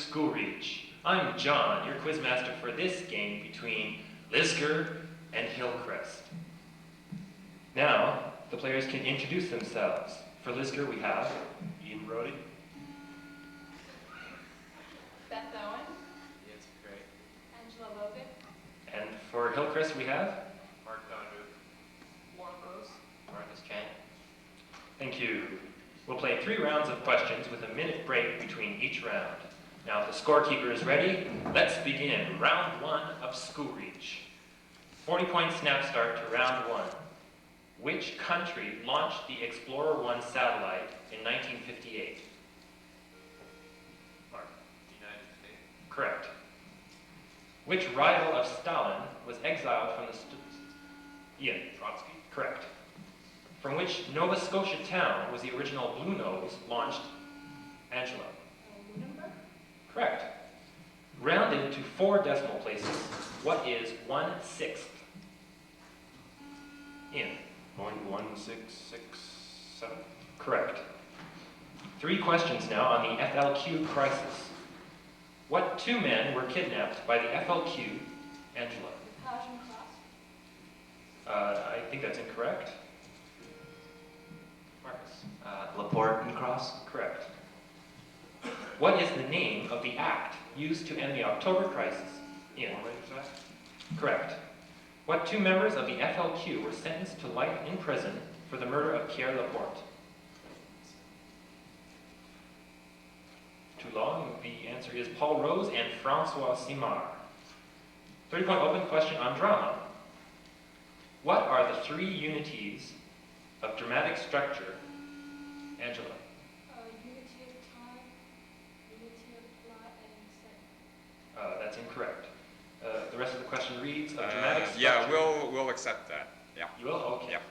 School Reach. I'm John, your quizmaster for this game between Lisgar and Hillcrest. Now, the players can introduce themselves. For Lisgar, we have Ian Brody. Beth Owen. Yes, great. Angela Logan. And for Hillcrest, we have Mark Donru. Laura Rose. Marcus Chang. Thank you. We'll play 3 rounds of questions with a minute break between each round. Now, if the scorekeeper is ready, let's begin round 1 of School Reach. 40-point snap start to round 1. Which country launched the Explorer 1 satellite in 1958? Mark. The United States. Correct. Which rival of Stalin was exiled from the... Ian. Trotsky. Correct. From which Nova Scotia town was the original Blue Nose launched? Angela. Lunenburg. Correct. Rounded to 4 decimal places, what is 1/6? Ian. 0.1667. Correct. 3 questions now on the FLQ crisis. What 2 men were kidnapped by the FLQ? Angela. Page and Cross. I think that's incorrect. Marcus. Laporte and Cross. Correct. What is the name of the act used to end the October crisis? Ian. Correct. What 2 members of the FLQ were sentenced to life in prison for the murder of Pierre Laporte? Too long. The answer is Paul Rose and Francois Simard. 30-point open question on drama. What are the 3 unities of dramatic structure? Angela. Unity of time, unity of plot, and setting. That's incorrect. The rest of the question reads, of dramatic structure. Yeah, we'll accept that. Yeah. You will? Okay. Yeah.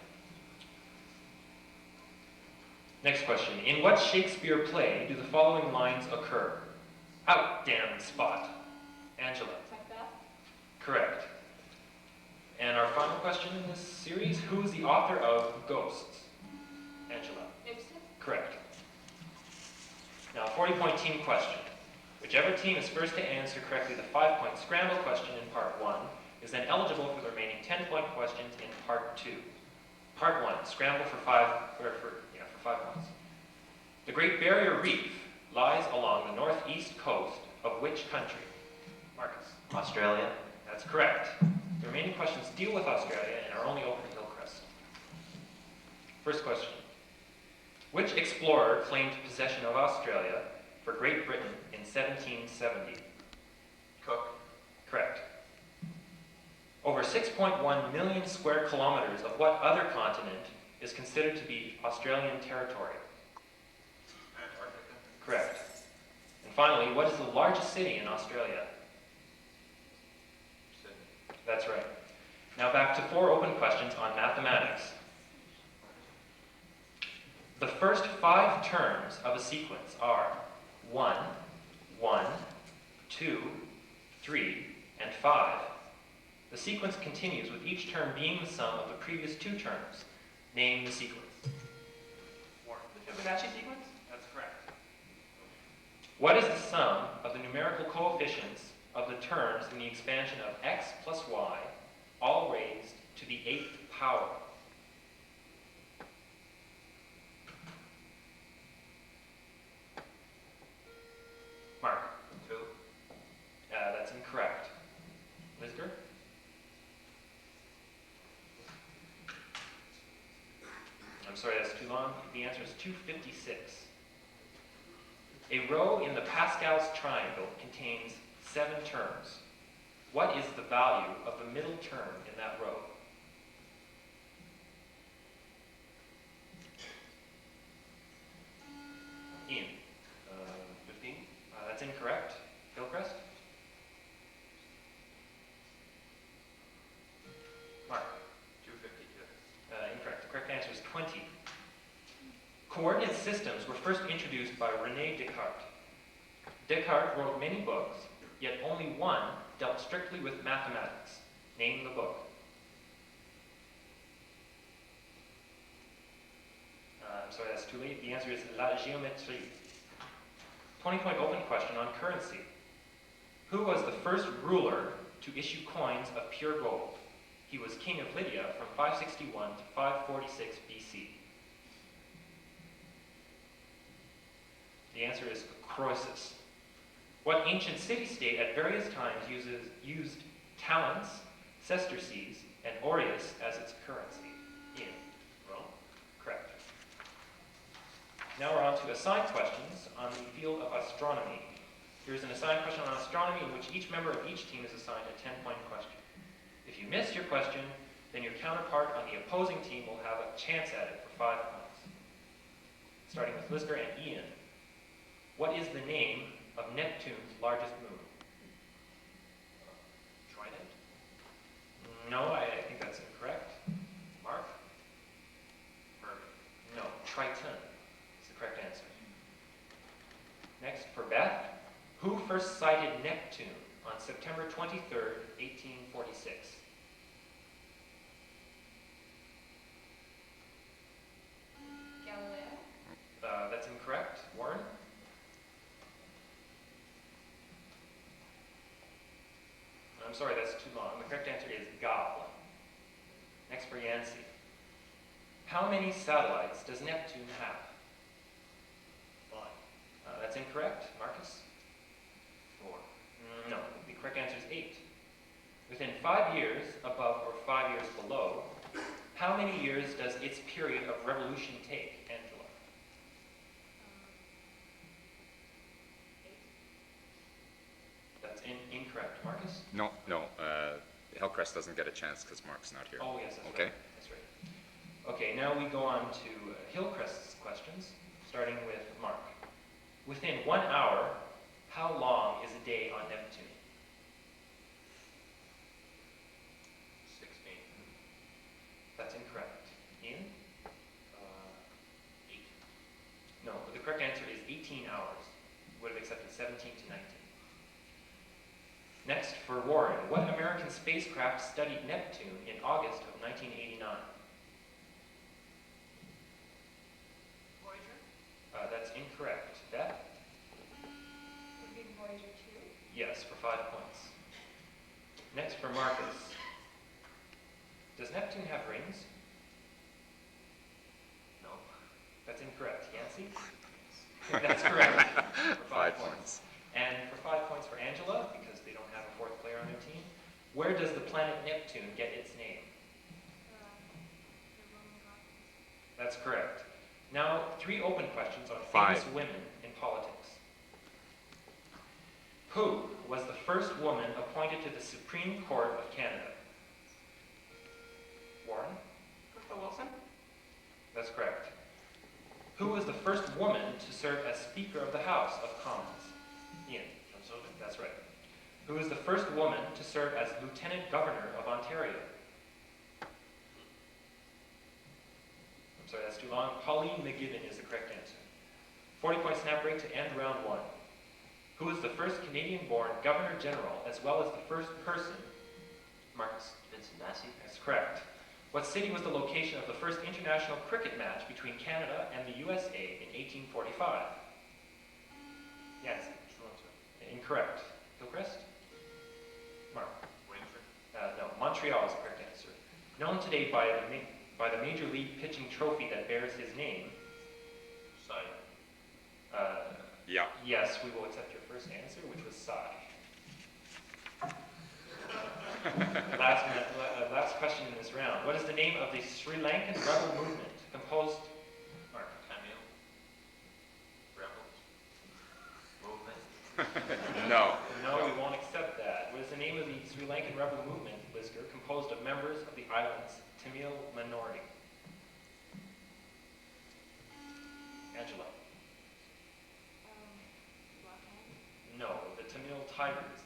Next question. In what Shakespeare play do the following lines occur? Out, damn spot. Angela. Macbeth. Correct. And our final question in this series, who is the author of Ghosts? Angela. Ibsen. Correct. Now, 40-point team question. Whichever team is first to answer correctly the 5-point scramble question in part 1 is then eligible for the remaining 10-point questions in part 2. Part 1, scramble for 5 points. The Great Barrier Reef lies along the northeast coast of which country? Marcus. Australia. That's correct. The remaining questions deal with Australia and are only open to Hillcrest. First question. Which explorer claimed possession of Australia for Great Britain in 1770? Cook. Correct. Over 6.1 million square kilometers of what other continent is considered to be Australian territory? Antarctica. Correct. And finally, what is the largest city in Australia? Sydney. That's right. Now back to 4 open questions on mathematics. The first 5 terms of a sequence are 1, 1, 2, 3, and 5. The sequence continues with each term being the sum of the previous 2 terms. Name the sequence. The Fibonacci sequence? That's correct. What is the sum of the numerical coefficients of the terms in the expansion of x plus y, all raised to the 8th power? Mark. 2. That's incorrect. Lisgar? I'm sorry, that's too long. The answer is 256. A row in the Pascal's triangle contains 7 terms. What is the value of the middle term in that row? Ian. 15. That's incorrect. Hillcrest? Mark. 252. Incorrect. The correct answer is 20. Coordinate systems were first introduced by René Descartes. Descartes wrote many books, yet only one dealt strictly with mathematics. Name the book. I'm sorry, that's too late. The answer is La Géométrie. 20-point open question on currency. Who was the first ruler to issue coins of pure gold? He was king of Lydia from 561 to 546 BC. The answer is Croesus. What ancient city-state at various times used talents, sesterces, and aureus as its currency? Ian. Rome? Correct. Now we're on to assigned questions on the field of astronomy. Here's an assigned question on astronomy in which each member of each team is assigned a 10-point question. If you miss your question, then your counterpart on the opposing team will have a chance at it for 5 points. Starting with Lisgar and Ian. What is the name of Neptune's largest moon? Trident? No, I think that's incorrect. Mark? Mercury? No, Triton is the correct answer. Next, for Beth. Who first sighted Neptune on September 23rd, 1846? Galileo. That's incorrect. Warren? I'm sorry, that's too long. The correct answer is Gall. Next for Yancey. How many satellites does Neptune have? 5. That's incorrect. Marcus? 4. No, the correct answer is 8. Within 5 years above or 5 years below, how many years does its period of revolution take, Angela? 8. That's incorrect. Marcus? No. Hillcrest doesn't get a chance because Mark's not here. Oh, yes, that's Okay. right. That's right. Okay, now we go on to Hillcrest's questions, starting with Mark. Within 1 hour, how long is a day on Neptune? 16. That's incorrect. Ian? 8. No, the correct answer is 18 hours. Would have accepted 17 to 19. Next, for Warren, what American spacecraft studied Neptune in August of 1989? Voyager? That's incorrect. Beth? Would be Voyager 2. Yes, for 5 points. Next, for Marcus. Does Neptune have rings? No. That's incorrect. Yancey? That's correct. For 5 5 points. points. And for 5 points for Angela, because they don't have a fourth player on their team. Where does the planet Neptune get its name? The Roman gods. That's correct. Now, 3 open questions on 5. famous women in politics. Who was the first woman appointed to the Supreme Court of Canada? Warren? Crystal Wilson? That's correct. Who was the first woman to serve as Speaker of the House of Commons? Ian? John Sullivan? That's right. Who was the first woman to serve as Lieutenant Governor of Ontario? I'm sorry, that's too long. Pauline McGibbon is the correct answer. 40-point snap break to end round 1. Who was the first Canadian-born Governor General, as well as the first person? Marcus. Vincent Massey? That's correct. What city was the location of the first international cricket match between Canada and the USA in 1845? Yes. Toronto? Incorrect. Hillcrest? Mark? Windsor? No, Montreal is the correct answer. Known today by the Major League pitching trophy that bears his name. Side? Yeah. Yes, we will accept your first answer, which was Sai. Last question in this round. What is the name of the Sri Lankan rebel movement composed? Mark? Tamil? Rebels? Movement? No. No, we won't accept that. What is the name of the Sri Lankan rebel movement, Lisgar, composed of members of the island's Tamil minority? Angela? Black Hand. No, the Tamil Tigers.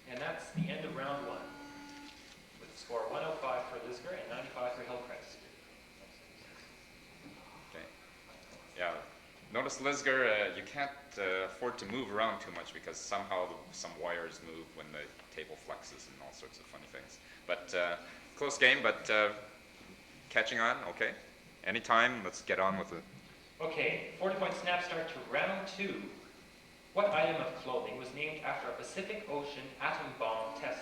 And that's the end of round 1. With the score 105 for Lisgar and 95 for Hillcrest. Okay. Yeah. Notice, Lisgar, you can't afford to move around too much because somehow some wires move when the table flexes and all sorts of funny things. But close game, but catching on. Okay. Anytime. Let's get on with it. Okay, 40-point snap start to round 2. What item of clothing was named after a Pacific Ocean atom bomb test?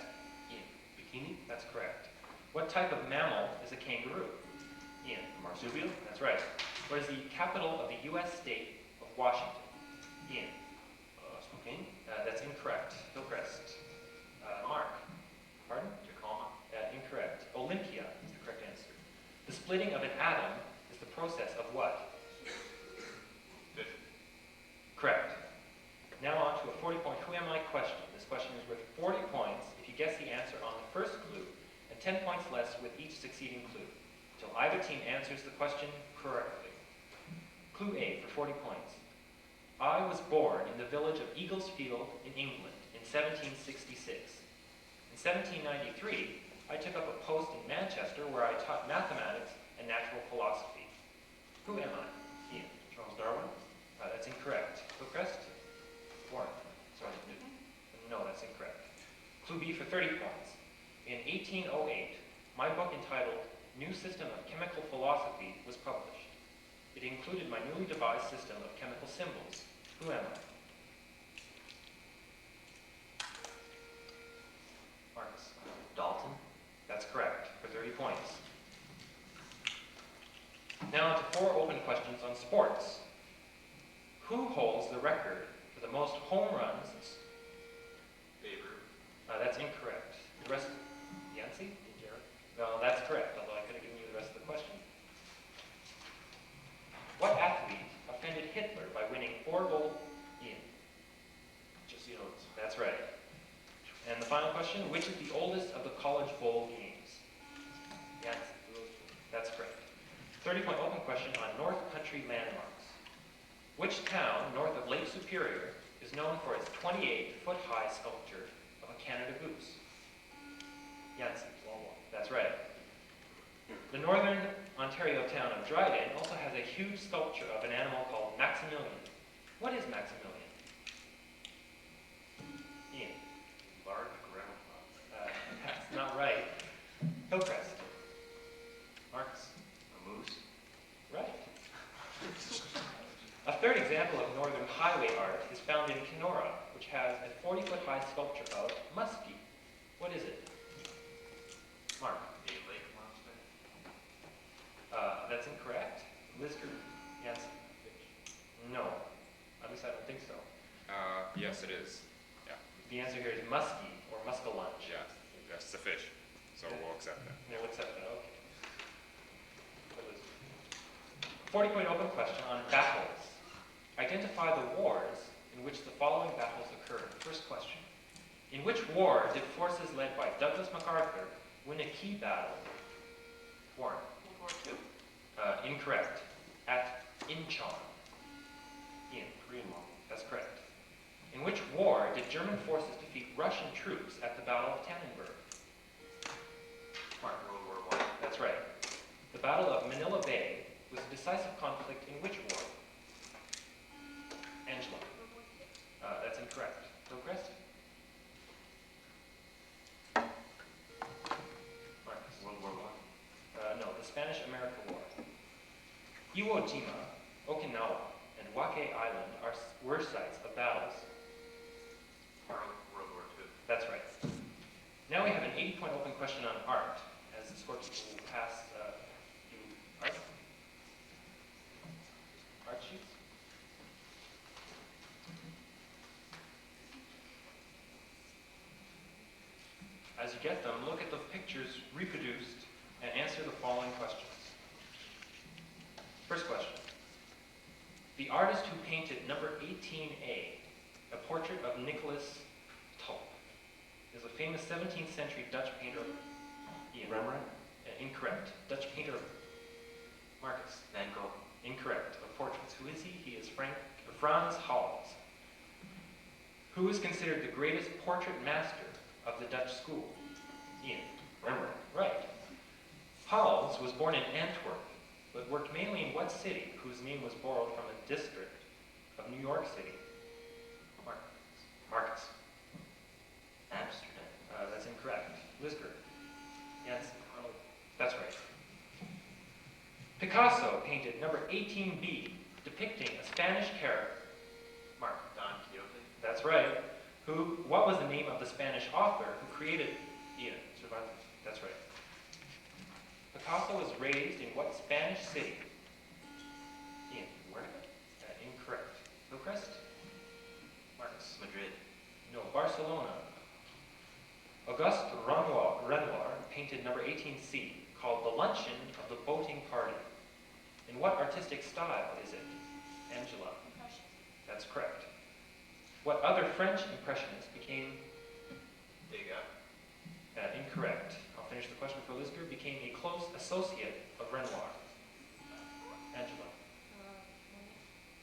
Ian. Bikini? That's correct. What type of mammal is a kangaroo? Ian. Marsupial? That's right. What is the capital of the U.S. state of Washington? Ian. Spokane? That's incorrect. Hillcrest. Mark. Pardon? Tacoma? Incorrect. Olympia is the correct answer. The splitting of an atom is the process of what? Fission. Correct. Now on to a 40-point Who Am I question. This question is worth 40 points if you guess the answer on the first clue, and 10 points less with each succeeding clue, until either team answers the question correctly. Clue A for 40 points. I was born in the village of Eagles Field in England in 1766. In 1793, I took up a post in Manchester where I taught mathematics and natural philosophy. Who am I? Ian. Charles Darwin? That's incorrect. Hillcrest? Warren. Sorry, Newton. No, that's incorrect. Clue B for 30 points. In 1808, my book entitled New System of Chemical Philosophy was published. It included my newly devised system of chemical symbols. Who am I? Marcus. Dalton? That's correct, for 30 points. Now on to 4 open questions on sports. Who holds the record for the most home runs? Babe Ruth? That's incorrect. The rest, Yancey? Jared? No, that's correct, although I could have given you the rest of the question. What athlete offended Hitler by winning 4 gold? Ian. Jesse Owens? That's right. And the final question, which is the oldest of the College Bowl games? Yancey. That's correct. 30-point open question on North Country landmarks. Which town north of Lake Superior is known for its 28-foot-high sculpture of a Canada goose? Yancey. That's right. The northern Ontario town of Dryden also has a huge sculpture of an animal called Maximilian. What is Maximilian? Ian. Large groundhog? That's not right. Hillcrest. Marcus. A moose? Right. A third example of northern highway art is found in Kenora, which has a 40-foot-high sculpture of Muskie. What is it? Mark. A lake monster? That's incorrect. Lisgar. Yes. No. At least I don't think so. Yes, it is. Yeah, The answer here is muskie or muskellunge. yeah, that's the fish. So we'll accept that. Yeah, we'll accept that. Okay. What is it? 40-point open question on battles. Identify the wars in which the following battles occurred. First question. In which war did forces led by Douglas MacArthur win a key battle? Warren. World War II? Incorrect. At Incheon. Ian. Korean War? That's correct. In which war did German forces defeat Russian troops at the Battle of Tannenberg? Mark. World War I? That's right. The Battle of Manila Bay was a decisive conflict in which war? Angela. That's incorrect. Hillcrest? Marcus. World War I? No, the Spanish-American War. Iwo Jima, Okinawa, and Wake Island were sites of battles. World War II? That's right. Now we have an 80-point open question on art, as the scorekeeper will pass you art sheets. As you get them, look at the pictures reproduced and answer the following questions. First question. The artist who painted number 18A, a portrait of Nicholas Tulp, is a famous 17th century Dutch painter. Ian. Rembrandt? Incorrect. Dutch painter. Marcus. Van Gogh? Incorrect. Of portraits. Who is he? He is Frans Hals, who is considered the greatest portrait master of the Dutch school. Ian. Rembrandt? Right. Hals was born in Antwerp, but worked mainly in what city, whose name was borrowed from a district of New York City? Marcus. Amsterdam? That's incorrect. Lisgar. Yes. That's right. Picasso painted number 18B, depicting a Spanish character. Mark. Don Quixote. That's right. What was the name of the Spanish author who created Cervantes? That's right. Picasso was raised in what Spanish city? Ian, where? Incorrect. Hillcrest? Marcus. Madrid. No, Barcelona. Auguste Renoir painted number 18C, called The Luncheon of the Boating Party. In what artistic style is it? Angela. Impression. That's correct. What other French impressionist became Degas. incorrect? I'll finish the question for Lisgar. Became a close associate of Renoir. Angela. Monet.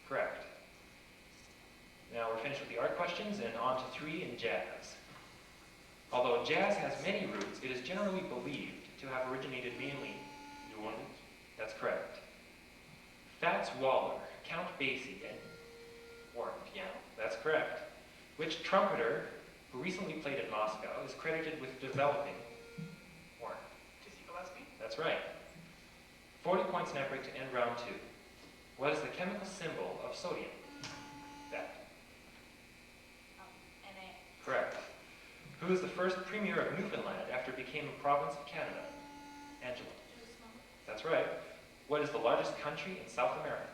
Correct. Now we're finished with the art questions and on to 3 in jazz. Although jazz has many roots, it is generally believed to have originated mainly New Orleans. That's correct. Fats Waller, Count Basie, and Warren piano. That's correct. Which trumpeter who recently played at Moscow is credited with developing Warren? Dizzy Gillespie. That's right. 40 points net break to end round 2. What is the chemical symbol of sodium? That. Na. Correct. Who is the first premier of Newfoundland after it became a province of Canada? Angela. Jerusalem. That's right. What is the largest country in South America?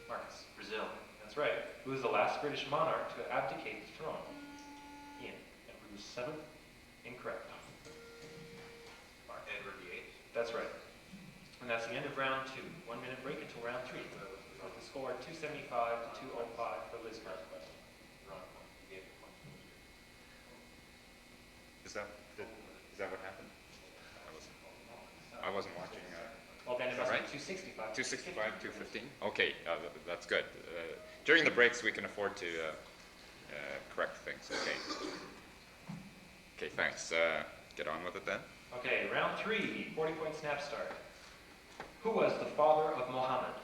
Marcus. Brazil. That's right. Who is the last British monarch to abdicate the throne? Ian. Edward VII. Incorrect. Mark. Edward VIII. That's right. And that's the end of round 2. 1 minute break until round 3. With the score 275 to 205 for Lisgar. Wrong one. You gave the point to Lisgar. Is that what happened? I wasn't watching. Well, then it Is must that be 265. 265, 215? Okay, that's good. During the breaks, we can afford to correct things. Okay. Okay, thanks. Get on with it then. Okay, round 3, 40-point snap start. Who was the father of Muhammad?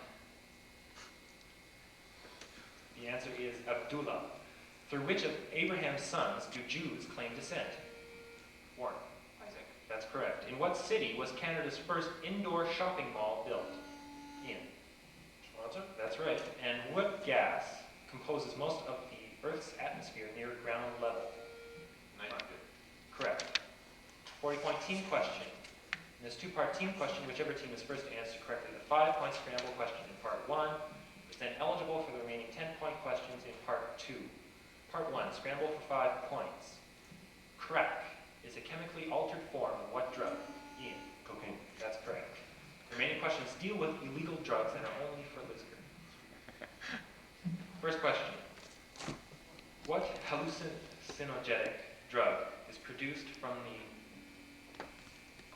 The answer is Abdullah. Through which of Abraham's sons do Jews claim descent? Warren. Isaac. That's correct. In what city was Canada's first indoor shopping mall built? Ian. Toronto. That's right. And what gas composes most of the Earth's atmosphere near ground level? Nitrogen. Correct. 40-point team question. In this 2-part team question, whichever team is first to answer correctly the 5-point scramble question in part 1 is then eligible for the remaining 10-point questions in part 2. Part 1, scramble for 5 points. Crack is a chemically altered form of what drug? Ian. Cocaine. That's correct. The remaining questions deal with illegal drugs and are only for Lisgar. First question. What hallucinogenic drug is produced from the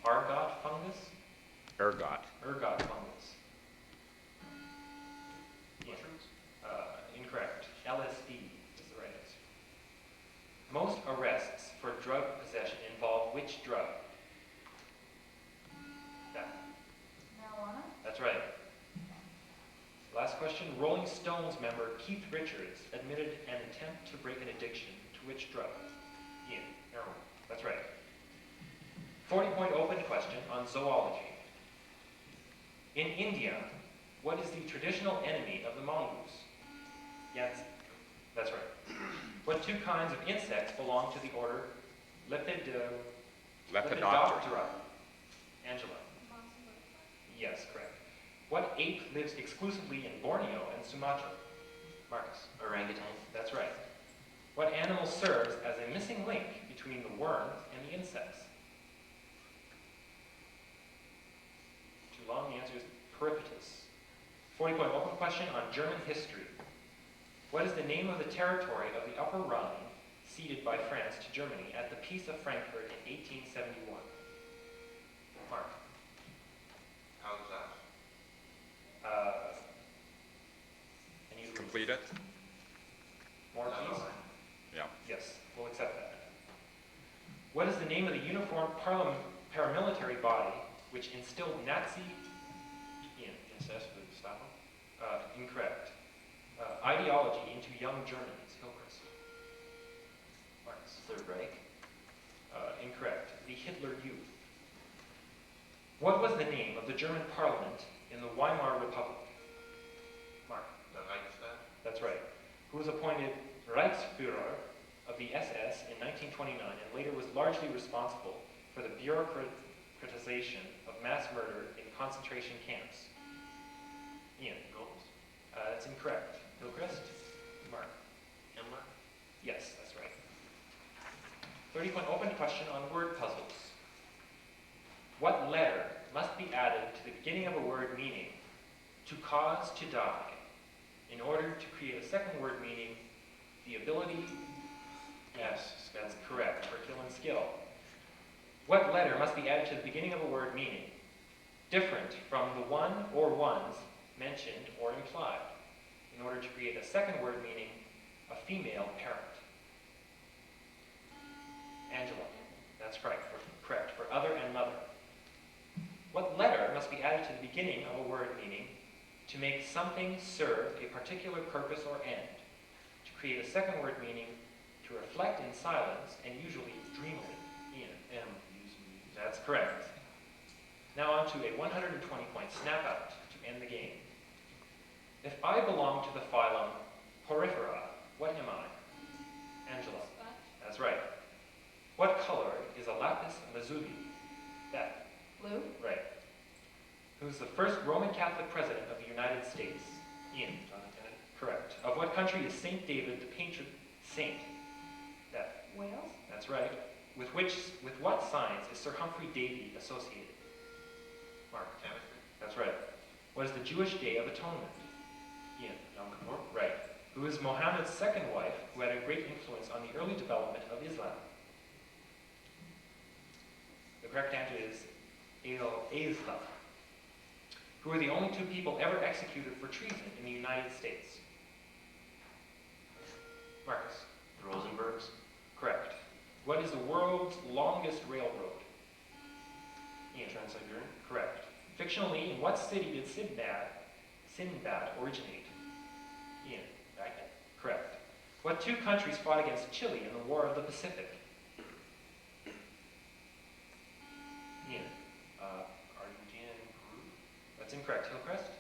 ergot fungus? Ergot. Ergot fungus. Ian. Mushrooms. Incorrect. LSD is the right answer. Most arrests for drug possession involve which drug? Yeah, Marijuana. that's right. Last question. Rolling Stones member Keith Richards admitted an attempt to break an addiction to which drug? Ian. Heroin. That's right. 40-point open question on zoology. In India, what is the traditional enemy of the mongoose? Yes, that's right. What 2 kinds of insects belong to the order Lepidoptera. Lepidoptera? Angela. Moths and butterflies. Yes, correct. What ape lives exclusively in Borneo and Sumatra? Marcus. Orangutan. That's right. What animal serves as a missing link between the worms and the insects? Too long, the answer is Peripatus. 40-point open question on German history. What is the name of the territory of the Upper Rhine ceded by France to Germany at the Peace of Frankfurt in 1871? Mark. How's that? Any Complete it? more, please? Yeah. Yes, we'll accept that. What is the name of the uniformed paramilitary body which instilled Nazi Incest with Gestapo. incorrect ideology into young Germans? Hillcrest. Marcus. Third Reich. Incorrect. The Hitler Youth. What was the name of the German parliament in the Weimar Republic? who was appointed Reichsführer of the SS in 1929 and later was largely responsible for the bureaucratization of mass murder in concentration camps? Ian? Goals? That's incorrect. Hillcrest? Mark? Himmler? Yes, that's right. 30-point open question on word puzzles. What letter must be added to the beginning of a word meaning to cause to die in order to create a second word meaning the ability? Yes, that's correct, for kill and skill. What letter must be added to the beginning of a word meaning different from the one or ones mentioned or implied in order to create a second word meaning a female parent? Angela, that's correct, for other and mother. What letter must be added to the beginning of a word meaning to make something serve a particular purpose or end, to create a second word meaning to reflect in silence and usually dreamily? Ian? M. That's correct. Now on to a 120-point snap out to end the game. If I belong to the phylum Porifera, what am I? Angela? Sponge. That's right. What color is a lapis lazuli? Beth? Blue. Right. Who's the first Roman Catholic president of the United States? Ian? John F. Kennedy? Correct. Of what country is Saint David the patron saint? Beth? Wales. That's right. With what signs is Sir Humphrey Davy associated? Mark? Chemistry? That's right. What is the Jewish Day of Atonement? Ian? Yom Kippur? Right. Who is Muhammad's second wife, who had a great influence on the early development of Islam? The correct answer is Islam. Who are the only two people ever executed for treason in the United States? Marcus? The Rosenbergs? Correct. What is the world's longest railroad? Ian? Trans-Siberian? Correct. Fictionally, in what city did Sinbad originate? Ian? Correct. What two countries fought against Chile in the War of the Pacific? Ian? Argentina and Peru? That's incorrect. Hillcrest?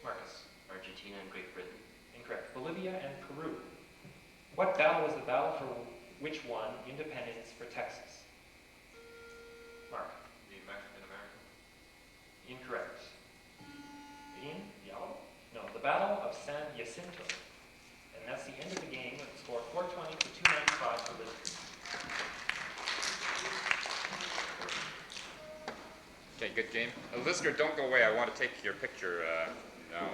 Marcus? Argentina and Great Britain? Incorrect. Bolivia and Peru. What battle was the battle for which won independence for Texas? Mark? The Mexican-American? Incorrect. Ian? Yellow? No, the Battle of San Jacinto. And that's the end of the game with the score 420 to 295 for Lisgar. Okay, good game. Lisgar, don't go away. I want to take your picture now.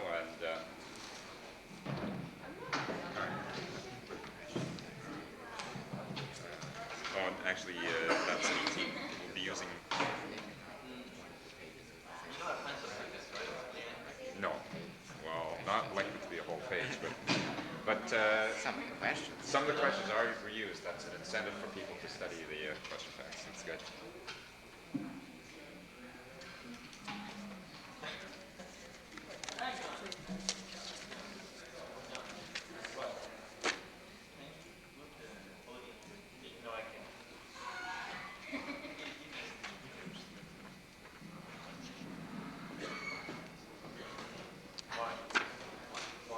And actually, that's ET. We'll be using. No, well, not likely to be a whole page, but Some of the questions. some of the questions are reused. That's an incentive for people to study the question paper.